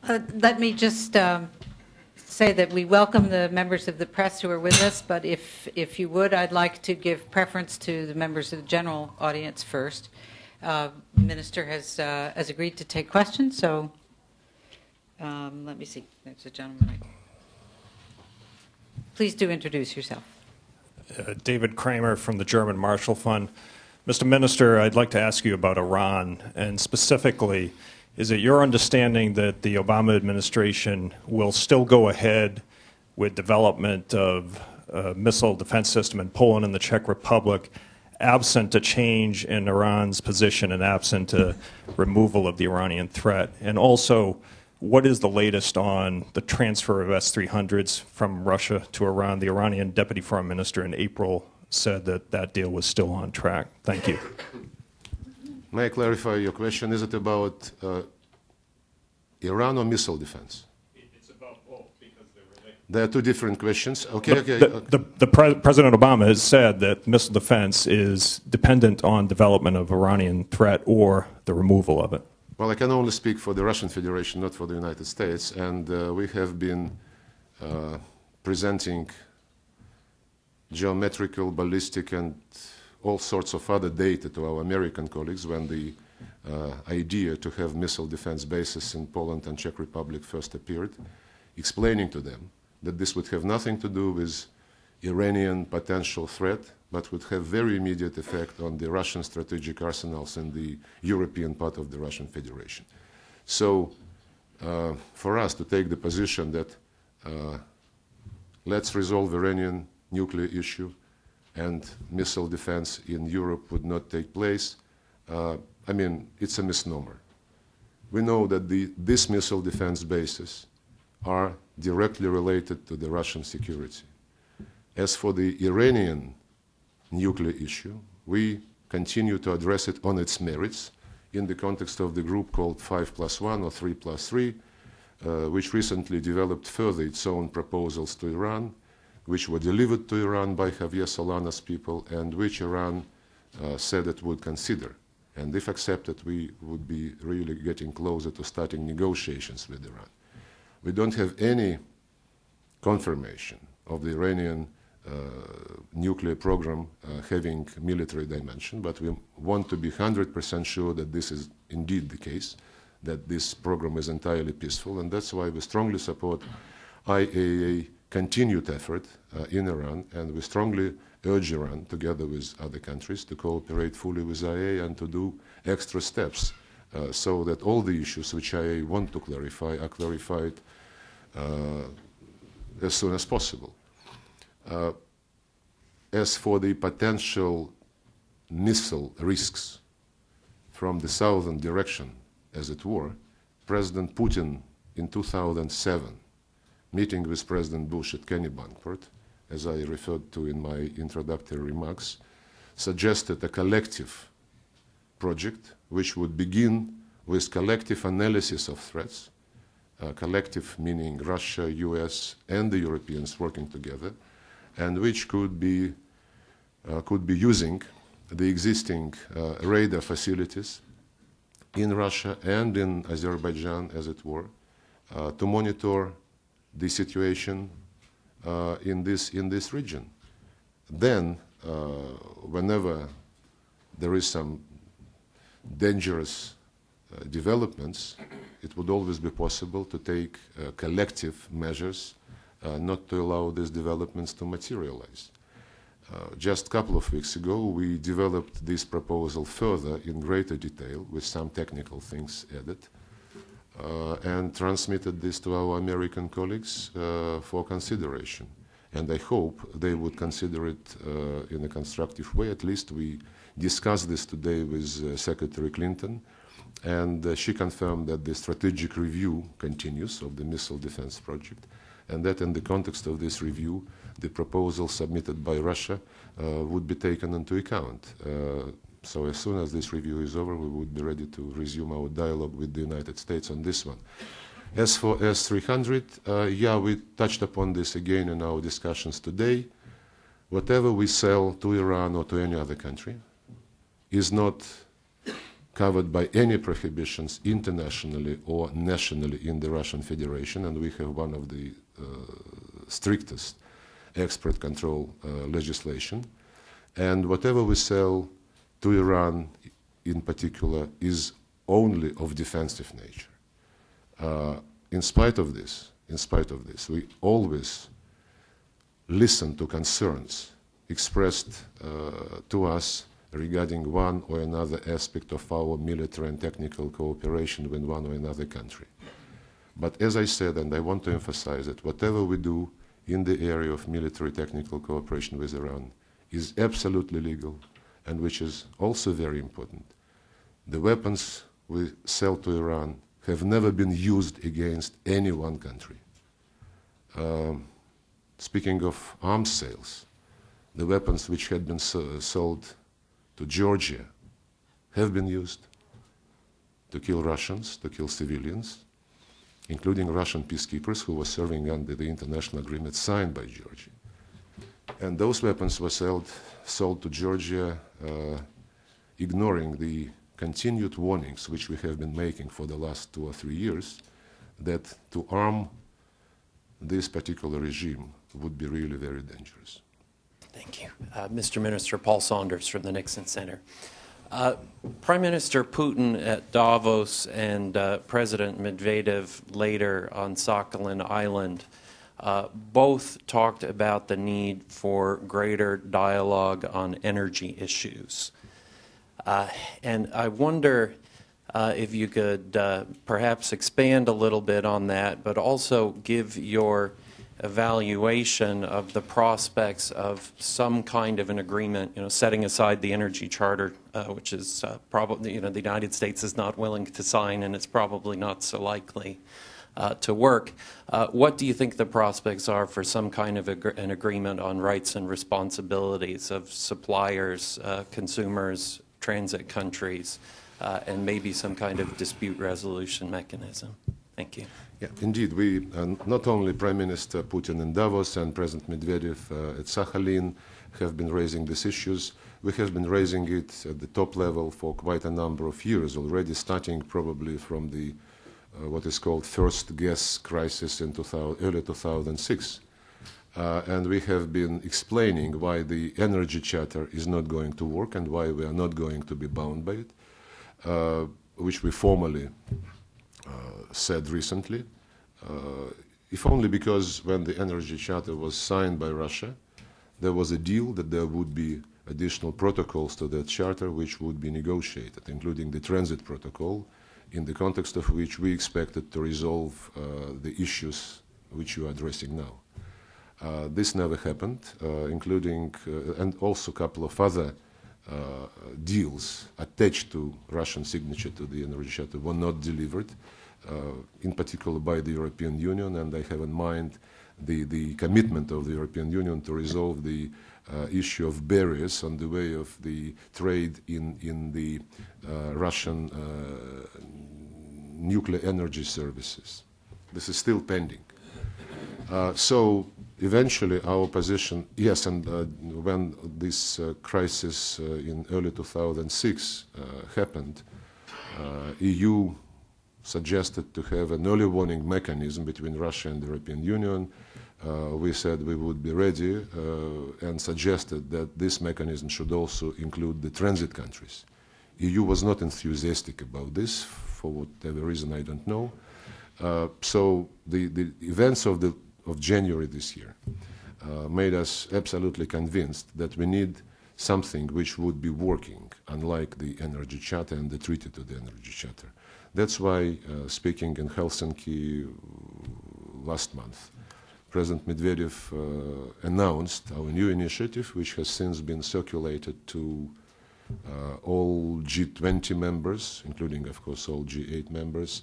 Let me just say that we welcome the members of the press who are with us, but if you would, I'd like to give preference to the members of the general audience first. The Minister has agreed to take questions, so let me see. There's a gentleman right. Please do introduce yourself. David Kramer from the German Marshall Fund. Mr. Minister, I'd like to ask you about Iran, and specifically, is it your understanding that the Obama administration will still go ahead with development of a missile defense system in Poland and the Czech Republic, absent a change in Iran's position and absent a removal of the Iranian threat? And also, what is the latest on the transfer of S-300s from Russia to Iran? The Iranian Deputy Foreign Minister in April said that that deal was still on track. Thank you. May I clarify your question? Is it about Iran or missile defense? It's about both because they're related. There are two different questions. President Obama has said that missile defense is dependent on development of Iranian threat or the removal of it. Well, I can only speak for the Russian Federation, not for the United States, and we have been presenting geometrical, ballistic, and all sorts of other data to our American colleagues when the idea to have missile defense bases in Poland and Czech Republic first appeared, explaining to them that this would have nothing to do with Iranian potential threat, but would have very immediate effect on the Russian strategic arsenals in the European part of the Russian Federation. So for us to take the position that let's resolve Iranian nuclear issue and missile defense in Europe would not take place, I mean, it's a misnomer. We know that these missile defense bases are directly related to the Russian security. As for the Iranian nuclear issue, we continue to address it on its merits in the context of the group called 5+1 or 3+3, which recently developed further its own proposals to Iran, which were delivered to Iran by Javier Solana's people, and which Iran said it would consider. And if accepted, we would be really getting closer to starting negotiations with Iran. We don't have any confirmation of the Iranian nuclear program having military dimension, but we want to be 100% sure that this is indeed the case, that this program is entirely peaceful, and that's why we strongly support IAEA continued effort in Iran, and we strongly urge Iran, together with other countries, to cooperate fully with IAEA and to do extra steps so that all the issues which IAEA want to clarify are clarified as soon as possible. As for the potential missile risks from the southern direction, as it were, President Putin in 2007, meeting with President Bush at Kennebunkport, as I referred to in my introductory remarks, suggested a collective project which would begin with collective analysis of threats, collective meaning Russia, US, and the Europeans working together, and which could be using the existing radar facilities in Russia and in Azerbaijan, as it were, to monitor the situation in this region. Then, whenever there is some dangerous developments, it would always be possible to take collective measures not to allow these developments to materialize. Just a couple of weeks ago, we developed this proposal further in greater detail with some technical things added and transmitted this to our American colleagues for consideration. And I hope they would consider it in a constructive way. At least we discussed this today with Secretary Clinton, and she confirmed that the strategic review continues of the missile defense project, and that in the context of this review, the proposal submitted by Russia would be taken into account. So as soon as this review is over, we would be ready to resume our dialogue with the United States on this one. As for S-300, yeah, we touched upon this again in our discussions today. Whatever we sell to Iran or to any other country is not covered by any prohibitions internationally or nationally in the Russian Federation, and we have one of the strictest export control legislation. And whatever we sell to Iran in particular is only of defensive nature. In spite of this, we always listen to concerns expressed to us regarding one or another aspect of our military and technical cooperation with one or another country. But as I said, and I want to emphasize it, whatever we do in the area of military technical cooperation with Iran is absolutely legal, and which is also very important. The weapons we sell to Iran have never been used against any one country. Speaking of arms sales, the weapons which had been sold to Georgia have been used to kill Russians, to kill civilians, including Russian peacekeepers who were serving under the international agreement signed by Georgia. And those weapons were sold to Georgia, ignoring the continued warnings which we have been making for the last 2 or 3 years that to arm this particular regime would be really very dangerous. Thank you. Mr. Minister, Paul Saunders from the Nixon Center. Prime Minister Putin at Davos and President Medvedev later on Sakhalin Island both talked about the need for greater dialogue on energy issues. And I wonder if you could perhaps expand a little bit on that, but also give your evaluation of the prospects of some kind of an agreement, setting aside the energy charter, which is probably, the United States is not willing to sign, and it's probably not so likely to work. What do you think the prospects are for some kind of an agreement on rights and responsibilities of suppliers, consumers, transit countries, and maybe some kind of dispute resolution mechanism? Thank you. Yeah, indeed, we, not only Prime Minister Putin in Davos and President Medvedev at Sakhalin have been raising these issues. We have been raising it at the top level for quite a number of years already, starting probably from the what is called first gas crisis in early 2006. And we have been explaining why the energy charter is not going to work and why we are not going to be bound by it, which we formally said recently, if only because when the energy charter was signed by Russia, there was a deal that there would be additional protocols to that charter which would be negotiated, including the transit protocol, in the context of which we expected to resolve the issues which you are addressing now. This never happened, including, and also a couple of other deals attached to Russian signature to the energy charter were not delivered, in particular by the European Union, and I have in mind the commitment of the European Union to resolve the issue of barriers on the way of the trade in the Russian nuclear energy services. This is still pending. So eventually our position, yes, and when this crisis in early 2006 happened, EU suggested to have an early warning mechanism between Russia and the European Union. We said we would be ready and suggested that this mechanism should also include the transit countries. EU was not enthusiastic about this for whatever reason, I don't know. So the events of January this year made us absolutely convinced that we need something which would be working, unlike the Energy Charter and the treaty to the Energy Charter. That's why, speaking in Helsinki last month, President Medvedev announced our new initiative, which has since been circulated to all G20 members, including, of course, all G8 members,